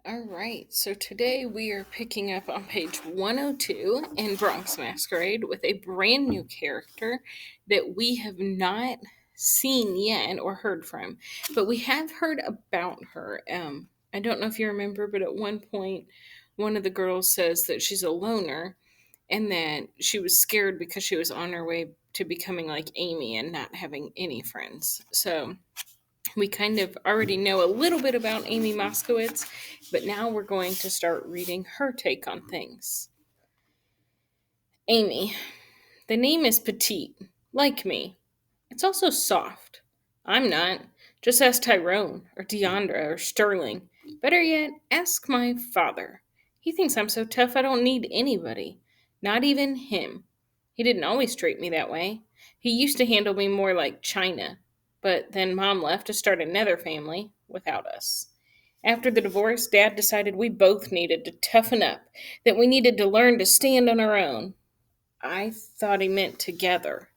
All right, so today we are picking up on page 102 in Bronx Masquerade with a brand new character that we have not seen yet or heard from, but we have heard about her. I don't know if you remember, but at one point, one of the girls says that she's a loner and that she was scared because she was on her way to becoming like Amy and not having any friends. So we kind of already know a little bit about Amy Moskowitz, but now we're going to start reading her take on things. Amy. The name is petite, like me. It's also soft. I'm not. Just ask Tyrone, or Deandra, or Sterling. Better yet, ask my father. He thinks I'm so tough I don't need anybody. Not even him. He didn't always treat me that way. He used to handle me more like China. But then Mom left to start another family without us. After the divorce, Dad decided we both needed to toughen up, that we needed to learn to stand on our own. I thought he meant together.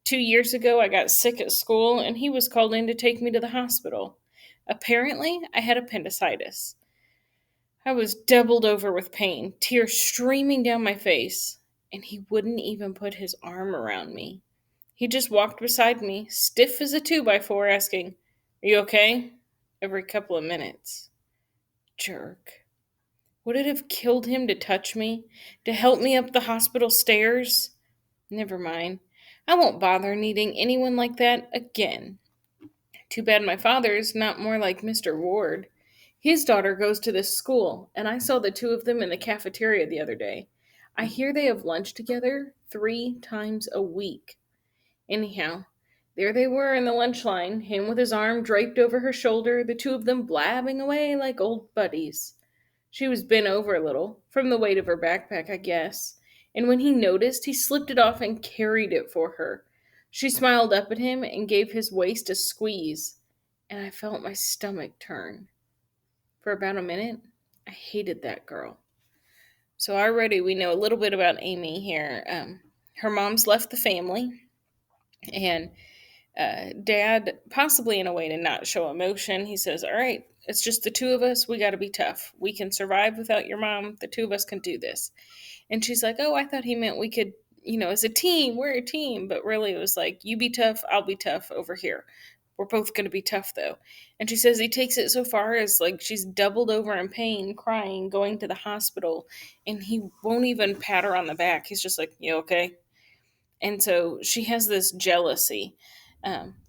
2 years ago, I got sick at school and he was called in to take me to the hospital. Apparently, I had appendicitis. I was doubled over with pain, tears streaming down my face, and he wouldn't even put his arm around me. He just walked beside me, stiff as a 2x4, asking, "Are you okay?" every couple of minutes. Jerk. Would it have killed him to touch me? To help me up the hospital stairs? Never mind. I won't bother needing anyone like that again. Too bad my father's not more like Mr. Ward. His daughter goes to this school, and I saw the two of them in the cafeteria the other day. I hear they have lunch together 3 times a week. Anyhow, there they were in the lunch line, him with his arm draped over her shoulder, the two of them blabbing away like old buddies. She was bent over a little, from the weight of her backpack, I guess, and when he noticed, he slipped it off and carried it for her. She smiled up at him and gave his waist a squeeze, and I felt my stomach turn. For about a minute, I hated that girl. So already we know a little bit about Amy here. Her mom's left the family, and dad, possibly in a way to not show emotion, he says, "All right, it's just the two of us. We got to be tough. We can survive without your mom. The two of us can do this." And she's like, "Oh, I thought he meant we could, as a team, we're a team." But really, it was like, "You be tough, I'll be tough over here. We're both going to be tough, though." And she says he takes it so far as like she's doubled over in pain, crying, going to the hospital, and he won't even pat her on the back. He's just like, "You okay?" And so she has this jealousy.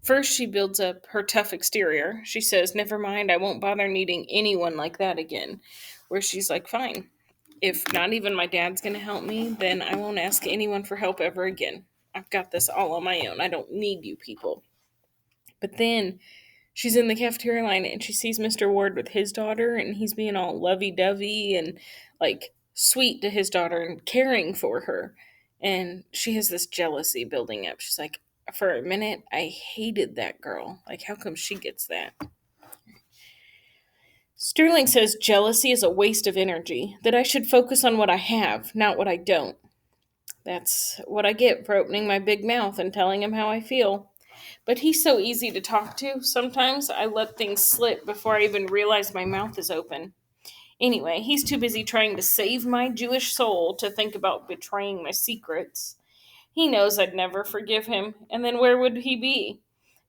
First, she builds up her tough exterior. She says, "Never mind, I won't bother needing anyone like that again." Where she's like, "Fine. If not even my dad's going to help me, then I won't ask anyone for help ever again. I've got this all on my own. I don't need you people." But then she's in the cafeteria line and she sees Mr. Ward with his daughter, and he's being all lovey dovey and like sweet to his daughter and caring for her. And she has this jealousy building up. She's like, for a minute, I hated that girl. Like, how come she gets that? Sterling says jealousy is a waste of energy, that I should focus on what I have, not what I don't. That's what I get for opening my big mouth and telling him how I feel. But he's so easy to talk to, sometimes I let things slip before I even realize my mouth is open. Anyway, he's too busy trying to save my Jewish soul to think about betraying my secrets. He knows I'd never forgive him, and then where would he be?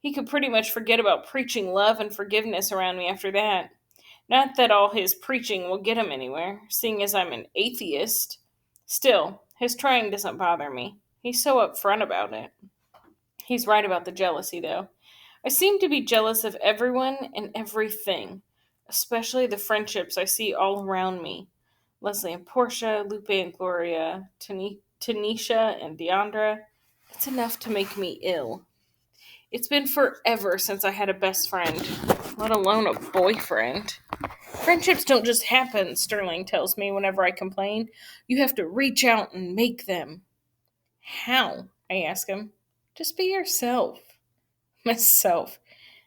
He could pretty much forget about preaching love and forgiveness around me after that. Not that all his preaching will get him anywhere, seeing as I'm an atheist. Still, his trying doesn't bother me. He's so upfront about it. He's right about the jealousy, though. I seem to be jealous of everyone and everything, especially the friendships I see all around me. Leslie and Portia, Lupe and Gloria, Tanisha and Deandra. It's enough to make me ill. It's been forever since I had a best friend, let alone a boyfriend. Friendships don't just happen, Sterling tells me whenever I complain. You have to reach out and make them. How? I ask him. Just be yourself. Myself.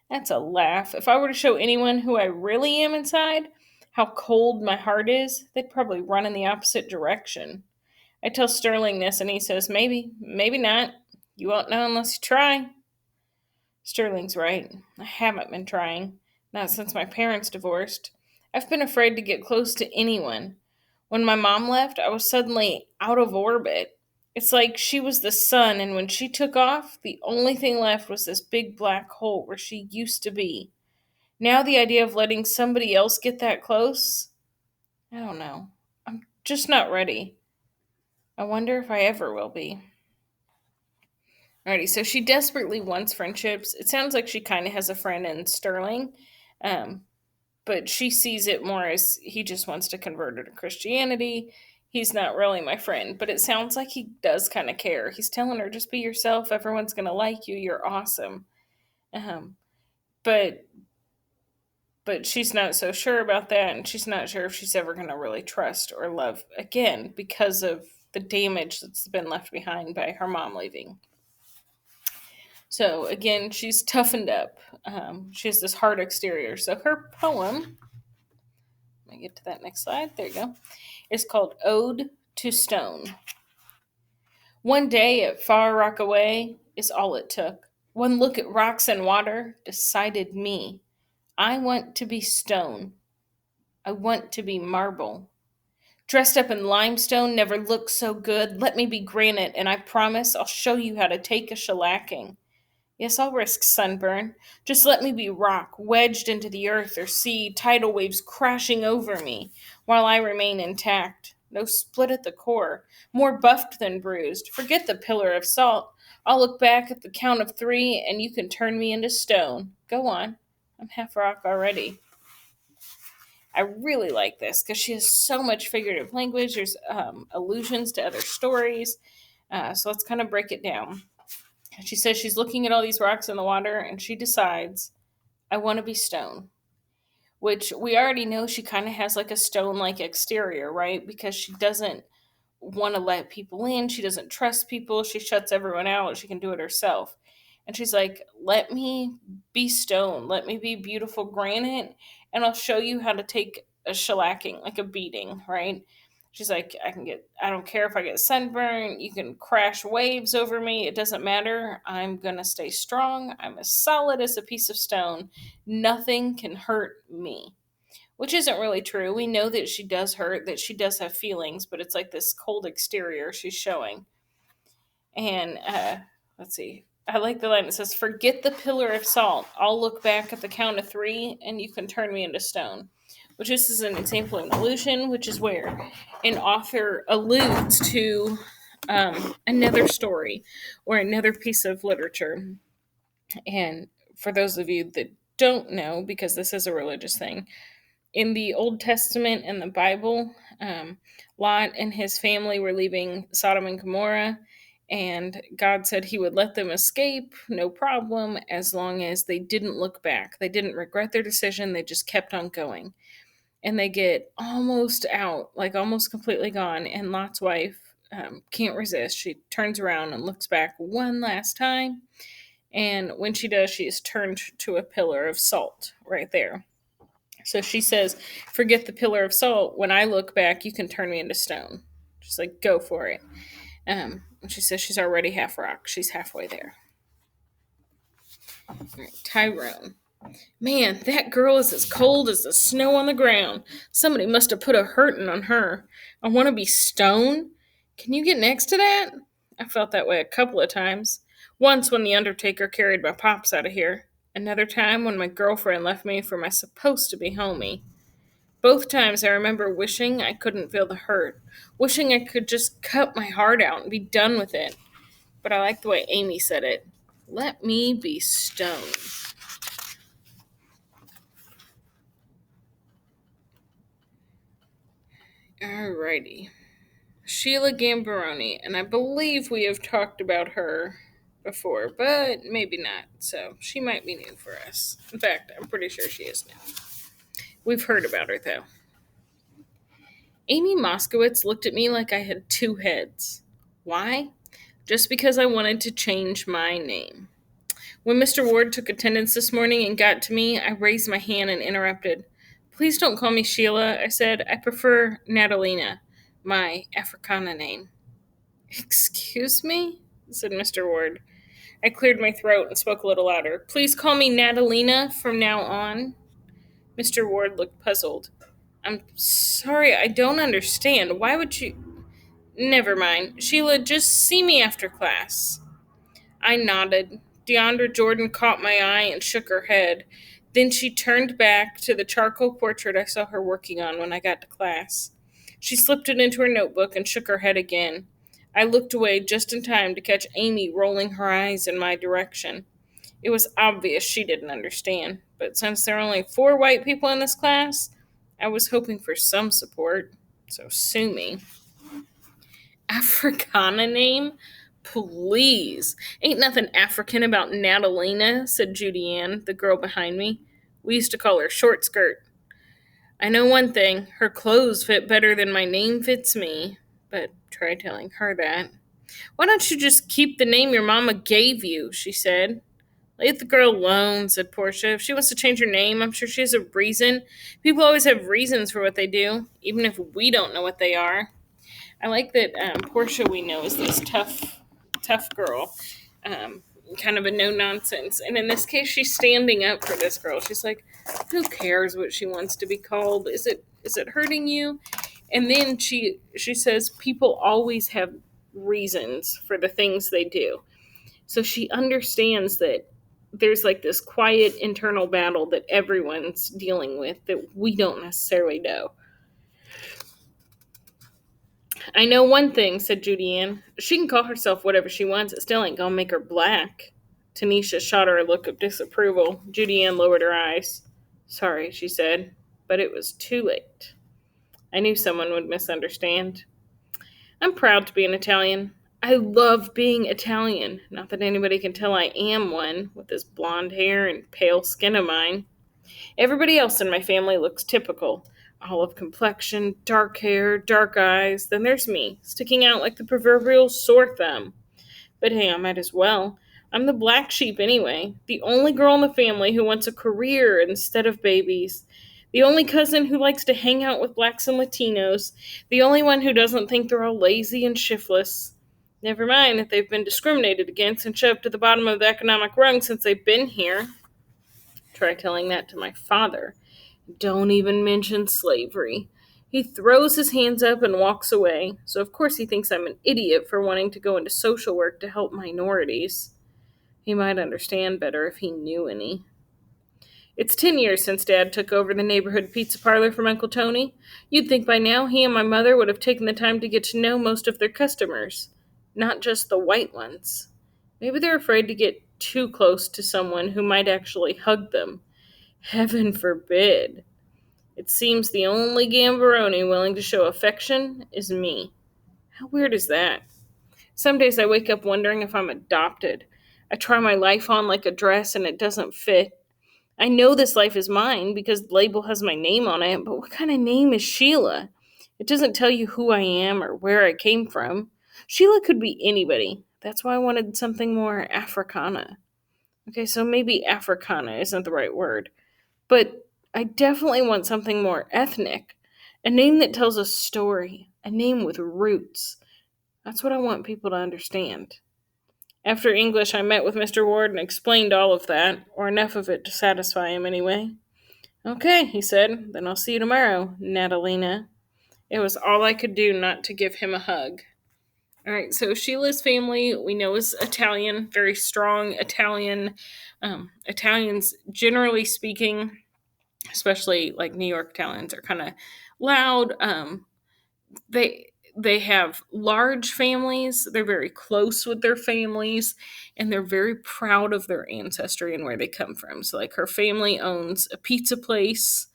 That's a laugh. If I were to show anyone who I really am inside, how cold my heart is, they'd probably run in the opposite direction. I tell Sterling this, and he says, "Maybe, maybe not. You won't know unless you try." Sterling's right. I haven't been trying. Not since my parents divorced. I've been afraid to get close to anyone. When my mom left, I was suddenly out of orbit. It's like she was the sun, and when she took off, the only thing left was this big black hole where she used to be. Now, the idea of letting somebody else get that close, I don't know. I'm just not ready. I wonder if I ever will be. Alrighty, so she desperately wants friendships. It sounds like she kind of has a friend in Sterling, um, but she sees it more as he just wants to convert her to Christianity. He's not really my friend, but it sounds like he does kind of care. He's telling her, just be yourself. Everyone's going to like you. You're awesome. Um, but she's not so sure about that, and she's not sure if she's ever going to really trust or love again because of the damage that's been left behind by her mom leaving. So again, she's toughened up. She has this hard exterior. So her poem, let me get to that next slide. There you go. It's called Ode to Stone. One day at Far Rockaway is all it took. One look at rocks and water decided me. I want to be stone. I want to be marble. Dressed up in limestone never looked so good. Let me be granite, and I promise I'll show you how to take a shellacking. Yes, I'll risk sunburn. Just let me be rock, wedged into the earth or sea, tidal waves crashing over me, while I remain intact. No split at the core, more buffed than bruised. Forget the pillar of salt. I'll look back at the count of three, and you can turn me into stone. Go on. I'm half rock already. I really like this because she has so much figurative language. There's allusions to other stories. So let's kind of break it down. She says she's looking at all these rocks in the water and she decides, I want to be stone, which we already know she kind of has like a stone like exterior, right? Because she doesn't want to let people in. She doesn't trust people. She shuts everyone out. She can do it herself. And she's like, let me be stone. Let me be beautiful granite. And I'll show you how to take a shellacking, like a beating, right? She's like, I don't care if I get sunburn. You can crash waves over me. It doesn't matter. I'm going to stay strong. I'm as solid as a piece of stone. Nothing can hurt me, which isn't really true. We know that she does hurt, that she does have feelings, but it's like this cold exterior she's showing. And let's see. I like the line that says, forget the pillar of salt. I'll look back at the count of three and you can turn me into stone. Which this is an example of an allusion, which is where an author alludes to another story or another piece of literature. And for those of you that don't know, because this is a religious thing, in the Old Testament and the Bible, Lot and his family were leaving Sodom and Gomorrah, and God said he would let them escape, no problem, as long as they didn't look back. They didn't regret their decision, they just kept on going. And they get almost out, like almost completely gone, and Lot's wife can't resist. She turns around and looks back one last time, and when she does, she is turned to a pillar of salt right there. So she says, forget the pillar of salt. When I look back, you can turn me into stone. She's like, go for it. And she says she's already half rock. She's halfway there. All right, Tyrone. Man, that girl is as cold as the snow on the ground. Somebody must have put a hurtin' on her. I want to be stone. Can you get next to that? I felt that way a couple of times. Once when the undertaker carried my pops out of here. Another time when my girlfriend left me for my supposed to be homie. Both times I remember wishing I couldn't feel the hurt, wishing I could just cut my heart out and be done with it. But I like the way Amy said it. Let me be stone. Alrighty. Sheila Gambaroni, and I believe we have talked about her before, but maybe not. So she might be new for us. In fact, I'm pretty sure she is new. We've heard about her though. Amy Moskowitz looked at me like I had two heads. Why? Just because I wanted to change my name. When Mr. Ward took attendance this morning and got to me, I raised my hand and interrupted. Please don't call me Sheila, I said. I prefer Natalina, my Africana name. Excuse me? Said Mr. Ward. I cleared my throat and spoke a little louder. Please call me Natalina from now on. Mr. Ward looked puzzled. I'm sorry, I don't understand. Why would you. Never mind. Sheila, just see me after class. I nodded. Deandra Jordan caught my eye and shook her head. Then she turned back to the charcoal portrait I saw her working on when I got to class. She slipped it into her notebook and shook her head again. I looked away just in time to catch Amy rolling her eyes in my direction. It was obvious she didn't understand, but since there are only 4 white people in this class, I was hoping for some support. So sue me. Africana name? Please. Ain't nothing African about Natalina, said Judy Ann, the girl behind me. We used to call her Short Skirt. I know one thing, her clothes fit better than my name fits me. But try telling her that. Why don't you just keep the name your mama gave you, she said. Leave the girl alone, said Portia. If she wants to change her name, I'm sure she has a reason. People always have reasons for what they do, even if we don't know what they are. I like that Portia, we know, is this tough girl, um, kind of a no nonsense. And in this case, she's standing up for this girl. She's like, who cares what she wants to be called? Is it hurting you? And then she says people always have reasons for the things they do. So she understands that there's like this quiet internal battle that everyone's dealing with that we don't necessarily know. I know one thing, said Judy Ann. She can call herself whatever she wants. It still ain't gonna make her black. Tanisha shot her a look of disapproval. Judy Ann lowered her eyes. Sorry, she said, but it was too late. I knew someone would misunderstand. I'm proud to be an Italian. I love being Italian. Not that anybody can tell I am one, with this blonde hair and pale skin of mine. Everybody else in my family looks typical. Olive complexion, dark hair, dark eyes. Then there's me, sticking out like the proverbial sore thumb. But hey, I might as well. I'm the black sheep anyway. The only girl in the family who wants a career instead of babies. The only cousin who likes to hang out with blacks and Latinos. The only one who doesn't think they're all lazy and shiftless. Never mind that they've been discriminated against and shoved to the bottom of the economic rung since they've been here. Try telling that to my father. Don't even mention slavery. He throws his hands up and walks away, so of course he thinks I'm an idiot for wanting to go into social work to help minorities. He might understand better if he knew any. It's 10 years since Dad took over the neighborhood pizza parlor from Uncle Tony. You'd think by now he and my mother would have taken the time to get to know most of their customers, not just the white ones. Maybe they're afraid to get too close to someone who might actually hug them. Heaven forbid. It seems the only Gambaroni willing to show affection is me. How weird is that? Some days I wake up wondering if I'm adopted. I try my life on like a dress and it doesn't fit. I know this life is mine because the label has my name on it, but what kind of name is Sheila? It doesn't tell you who I am or where I came from. Sheila could be anybody. That's why I wanted something more Africana. Okay, so maybe Africana isn't the right word. But I definitely want something more ethnic. A name that tells a story. A name with roots. That's what I want people to understand. After English, I met with Mr. Ward and explained all of that, or enough of it to satisfy him anyway. Okay, he said, then I'll see you tomorrow, Natalina. It was all I could do not to give him a hug. All right, so Sheila's family we know is Italian, very strong Italian. Italians, generally speaking, especially like New York Italians, are kind of loud. They have large families. They're very close with their families, and they're very proud of their ancestry and where they come from. So, like, her family owns a pizza place,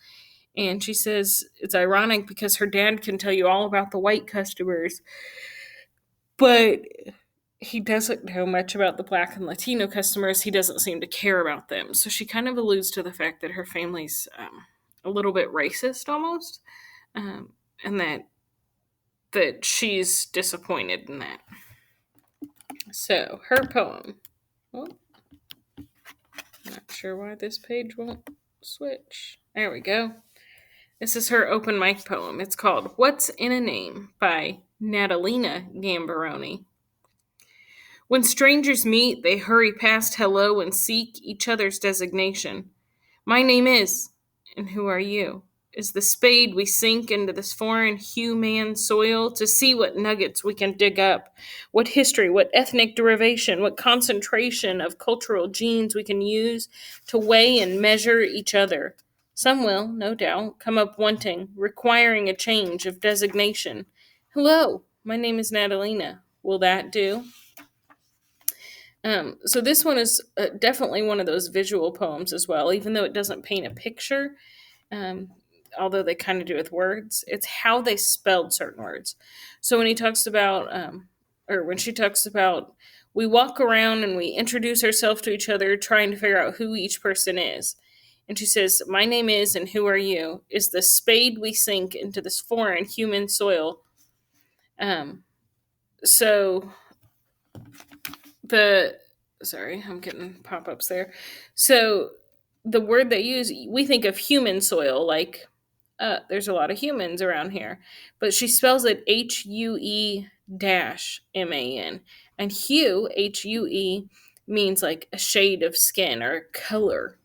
and she says it's ironic because her dad can tell you all about the white customers, but he doesn't know much about the black and Latino customers. He doesn't seem to care about them. So she kind of alludes to the fact that her family's a little bit racist almost, and that she's disappointed in that. So her poem. Well, not sure why this page won't switch. There we go. This is her open mic poem. It's called What's in a Name by Natalina Gambaroni. When strangers meet, they hurry past hello and seek each other's designation. My name is, and who are you? Is the spade we sink into this foreign human soil to see what nuggets we can dig up, what history, what ethnic derivation, what concentration of cultural genes we can use to weigh and measure each other. Some will, no doubt, come up wanting, requiring a change of designation. Hello, my name is Natalina. Will that do? So this one is definitely one of those visual poems as well, even though it doesn't paint a picture. Um, Although they kind of do with words, it's how they spelled certain words. So when he talks about, or when she talks about, we walk around and we introduce ourselves to each other, trying to figure out who each person is. And she says, "My name is, and who are you? Is the spade we sink into this foreign human soil." Um, so the sorry, I'm getting pop-ups there. So the word they use, we think of human soil, like there's a lot of humans around here, but she spells it HUE-MAN, and hue, HUE, means like a shade of skin or a color.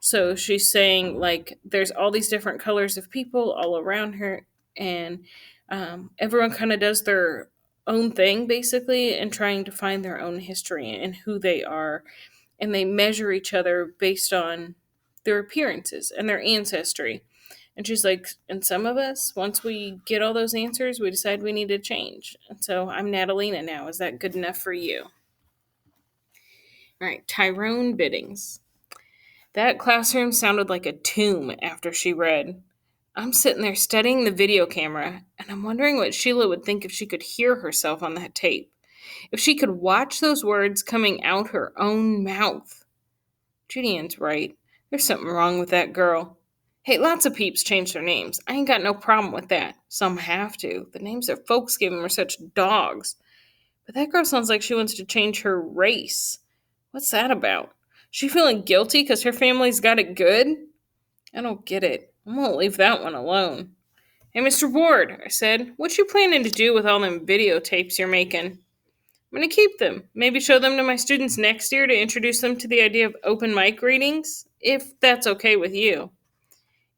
So she's saying like there's all these different colors of people all around her, and everyone kind of does their own thing basically, and trying to find their own history and who they are, and they measure each other based on their appearances and their ancestry. And she's like, and some of us, once we get all those answers, we decide we need to change. And so I'm Natalina now. Is that good enough for you? All right, Tyrone Biddings. That classroom sounded like a tomb after she read. I'm sitting there studying the video camera, and I'm wondering what Sheila would think if she could hear herself on that tape. If she could watch those words coming out her own mouth. Judy Ann's right. There's something wrong with that girl. Hey, lots of peeps change their names. I ain't got no problem with that. Some have to. The names their folks give them are such dogs. But that girl sounds like she wants to change her race. What's that about? She feeling guilty because her family's got it good? I don't get it. I won't leave that one alone. Hey, Mr. Ward, I said, what you planning to do with all them videotapes you're making? I'm going to keep them. Maybe show them to my students next year to introduce them to the idea of open mic readings, if that's okay with you.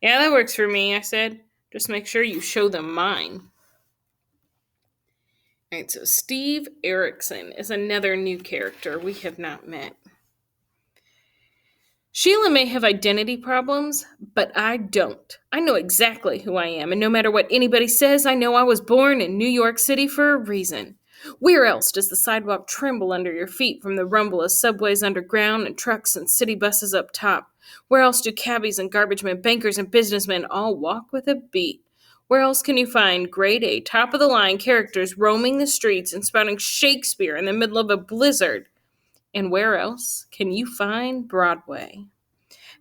Yeah, that works for me, I said. Just make sure you show them mine. All right, so Steve Erickson is another new character we have not met. Sheila may have identity problems, but I don't. I know exactly who I am, and no matter what anybody says, I know I was born in New York City for a reason. Where else does the sidewalk tremble under your feet from the rumble of subways underground and trucks and city buses up top? Where else do cabbies and garbage men, bankers and businessmen all walk with a beat? Where else can you find grade A, top-of-the-line characters roaming the streets and spouting Shakespeare in the middle of a blizzard? And where else can you find Broadway?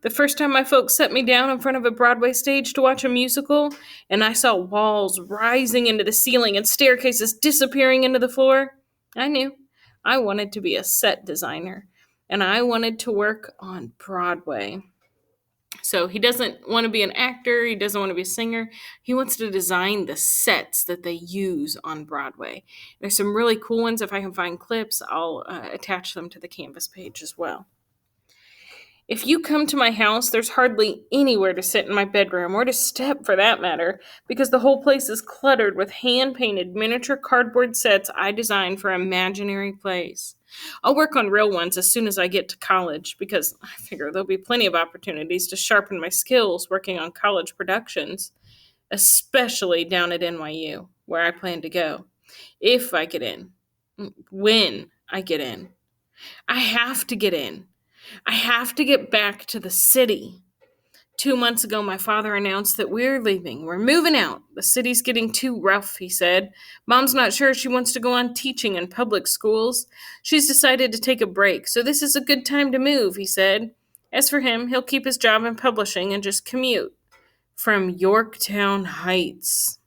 The first time my folks set me down in front of a Broadway stage to watch a musical, and I saw walls rising into the ceiling and staircases disappearing into the floor, I knew I wanted to be a set designer, and I wanted to work on Broadway. So he doesn't want to be an actor, he doesn't want to be a singer, he wants to design the sets that they use on Broadway. There's some really cool ones. If I can find clips, I'll attach them to the Canvas page as well. If you come to my house, there's hardly anywhere to sit in my bedroom, or to step for that matter, because the whole place is cluttered with hand-painted miniature cardboard sets I designed for imaginary plays. I'll work on real ones as soon as I get to college, because I figure there'll be plenty of opportunities to sharpen my skills working on college productions, especially down at NYU, where I plan to go. If I get in. When I get in. I have to get in. I have to get back to the city. 2 months ago, my father announced that we're leaving. We're moving out. The city's getting too rough, he said. Mom's not sure she wants to go on teaching in public schools. She's decided to take a break, so this is a good time to move, he said. As for him, he'll keep his job in publishing and just commute from Yorktown Heights.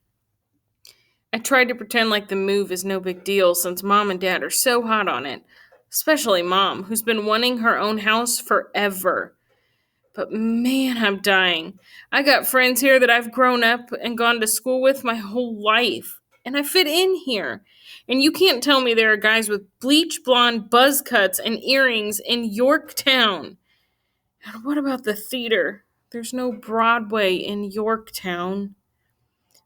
I tried to pretend like the move is no big deal since Mom and Dad are so hot on it. Especially Mom, who's been wanting her own house forever. But man, I'm dying. I got friends here that I've grown up and gone to school with my whole life. And I fit in here. And you can't tell me there are guys with bleach blonde buzz cuts and earrings in Yorktown. And what about the theater? There's no Broadway in Yorktown.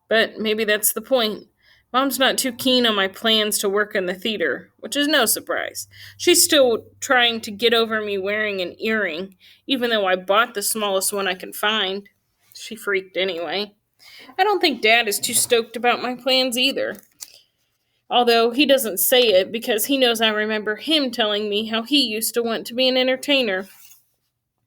But maybe that's the point. Mom's not too keen on my plans to work in the theater, which is no surprise. She's still trying to get over me wearing an earring, even though I bought the smallest one I can find. She freaked anyway. I don't think Dad is too stoked about my plans either. Although he doesn't say it because he knows I remember him telling me how he used to want to be an entertainer.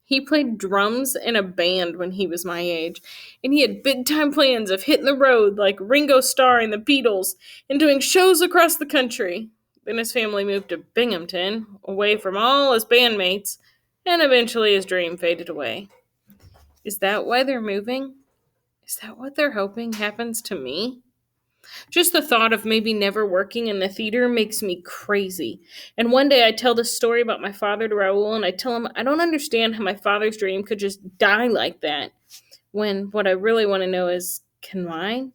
He played drums in a band when he was my age, and he had big time plans of hitting the road like Ringo Starr and the Beatles and doing shows across the country. Then his family moved to Binghamton, away from all his bandmates, and eventually his dream faded away. Is that why they're moving? Is that what they're hoping happens to me? Just the thought of maybe never working in the theater makes me crazy. And one day I tell this story about my father to Raul, and I tell him I don't understand how my father's dream could just die like that. When what I really want to know is, can mine?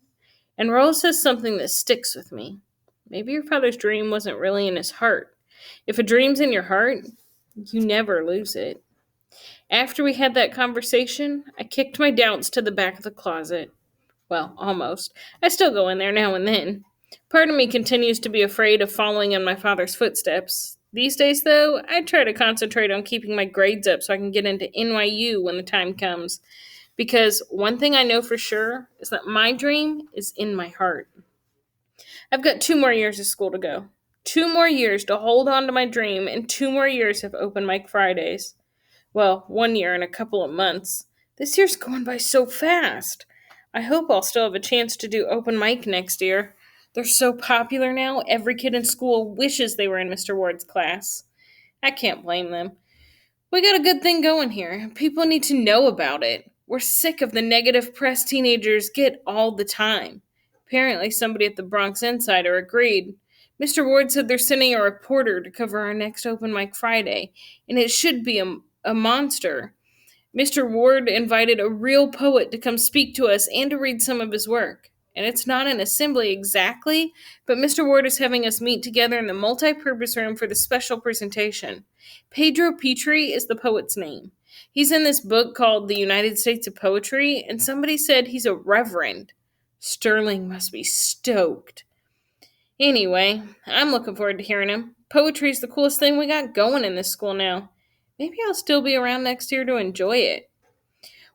And Raul says something that sticks with me. Maybe your father's dream wasn't really in his heart. If a dream's in your heart, you never lose it. After we had that conversation, I kicked my doubts to the back of the closet. Well, almost. I still go in there now and then. Part of me continues to be afraid of following in my father's footsteps. These days, though, I try to concentrate on keeping my grades up so I can get into NYU when the time comes. Because one thing I know for sure is that my dream is in my heart. I've got 2 more years of school to go. 2 more years to hold on to my dream, and 2 more years of open mic Fridays. Well, 1 year and a couple of months. This year's going by so fast. I hope I'll still have a chance to do open mic next year. They're so popular now, every kid in school wishes they were in Mr. Ward's class. I can't blame them. We got a good thing going here. People need to know about it. We're sick of the negative press teenagers get all the time. Apparently, somebody at the Bronx Insider agreed. Mr. Ward said they're sending a reporter to cover our next open mic Friday, and it should be a monster. Mr. Ward invited a real poet to come speak to us and to read some of his work. And it's not an assembly exactly, but Mr. Ward is having us meet together in the multi-purpose room for the special presentation. Pedro Petrie is the poet's name. He's in this book called The United States of Poetry, and somebody said he's a reverend. Sterling must be stoked. Anyway, I'm looking forward to hearing him. Poetry's the coolest thing we got going in this school now. Maybe I'll still be around next year to enjoy it.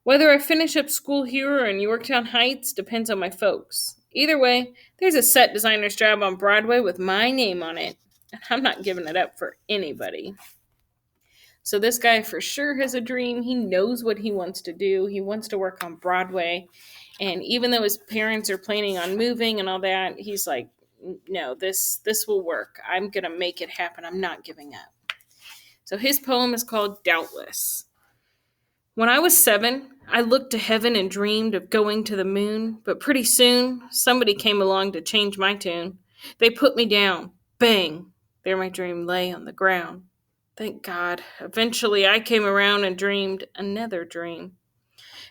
Whether I finish up school here or in Yorktown Heights depends on my folks. Either way, there's a set designer's job on Broadway with my name on it, and I'm not giving it up for anybody. So this guy for sure has a dream. He knows what he wants to do. He wants to work on Broadway. And even though his parents are planning on moving and all that, he's like, no, this will work. I'm going to make it happen. I'm not giving up. So his poem is called Doubtless. When I was 7, I looked to heaven and dreamed of going to the moon, but pretty soon somebody came along to change my tune. They put me down. Bang! There my dream lay on the ground. Thank God. Eventually I came around and dreamed another dream.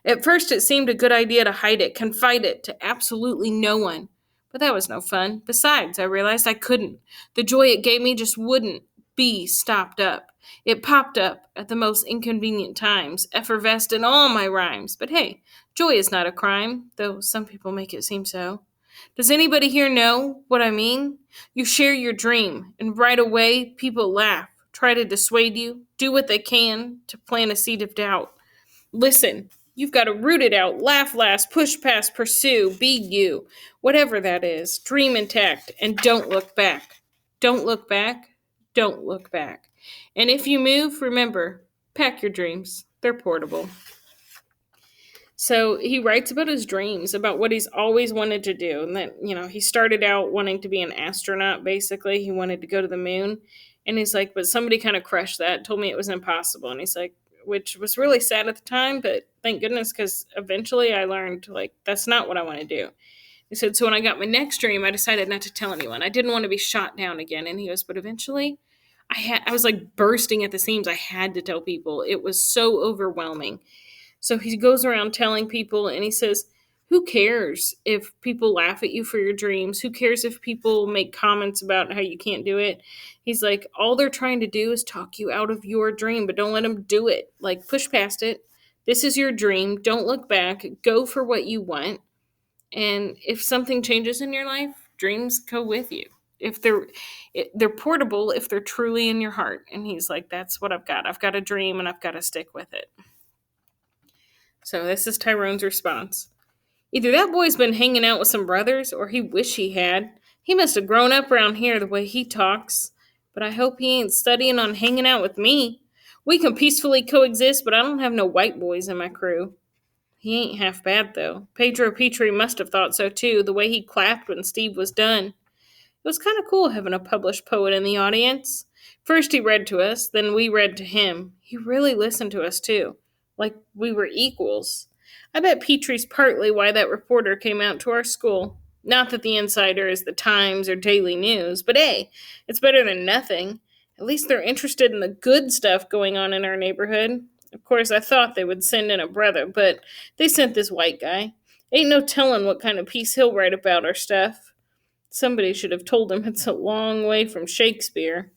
At first it seemed a good idea to hide it, confide it to absolutely no one. But that was no fun. Besides, I realized I couldn't. The joy it gave me just wouldn't be stopped up. It popped up at the most inconvenient times, effervesced in all my rhymes. But hey, joy is not a crime, though some people make it seem so. Does anybody here know what I mean? You share your dream, and right away people laugh, try to dissuade you, do what they can to plant a seed of doubt. Listen, you've got to root it out, laugh last, push past, pursue, be you. Whatever that is, dream intact, and don't look back. Don't look back. Don't look back. And if you move, remember, pack your dreams. They're portable. So he writes about his dreams, about what he's always wanted to do. And that, he started out wanting to be an astronaut, basically. He wanted to go to the moon. And he's like, but somebody kind of crushed that, told me it was impossible. And he's like, which was really sad at the time, but thank goodness, because eventually I learned, that's not what I want to do. He said, so when I got my next dream, I decided not to tell anyone. I didn't want to be shot down again. And he goes, but eventually I was like bursting at the seams. I had to tell people. It was so overwhelming. So he goes around telling people, and he says, who cares if people laugh at you for your dreams? Who cares if people make comments about how you can't do it? He's like, all they're trying to do is talk you out of your dream, but don't let them do it. Push past it. This is your dream. Don't look back. Go for what you want. And if something changes in your life, dreams go with you. If they're portable, if they're truly in your heart. And he's like, that's what I've got. I've got a dream and I've got to stick with it. So this is Tyrone's response. Either that boy's been hanging out with some brothers, or he wish he had. He must have grown up around here the way he talks. But I hope he ain't studying on hanging out with me. We can peacefully coexist, but I don't have no white boys in my crew. He ain't half bad, though. Pedro Petrie must have thought so, too, the way he clapped when Steve was done. It was kind of cool having a published poet in the audience. First he read to us, then we read to him. He really listened to us, too, like we were equals. I bet Petrie's partly why that reporter came out to our school. Not that the Insider is the Times or Daily News, but hey, it's better than nothing. At least they're interested in the good stuff going on in our neighborhood. Of course, I thought they would send in a brother, but they sent this white guy. Ain't no telling what kind of piece he'll write about our stuff. Somebody should have told him it's a long way from Shakespeare.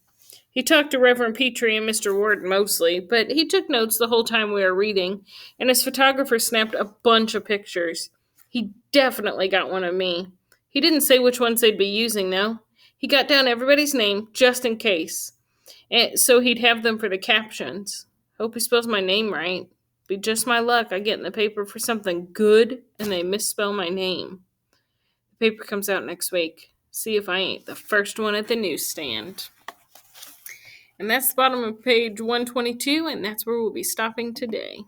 He talked to Reverend Petrie and Mr. Ward mostly, but he took notes the whole time we were reading, and his photographer snapped a bunch of pictures. He definitely got one of me. He didn't say which ones they'd be using, though. He got down everybody's name, just in case, and so he'd have them for the captions. Hope he spells my name right. Be just my luck I get in the paper for something good, and they misspell my name. The paper comes out next week. See if I ain't the first one at the newsstand. And that's the bottom of page 122, and that's where we'll be stopping today.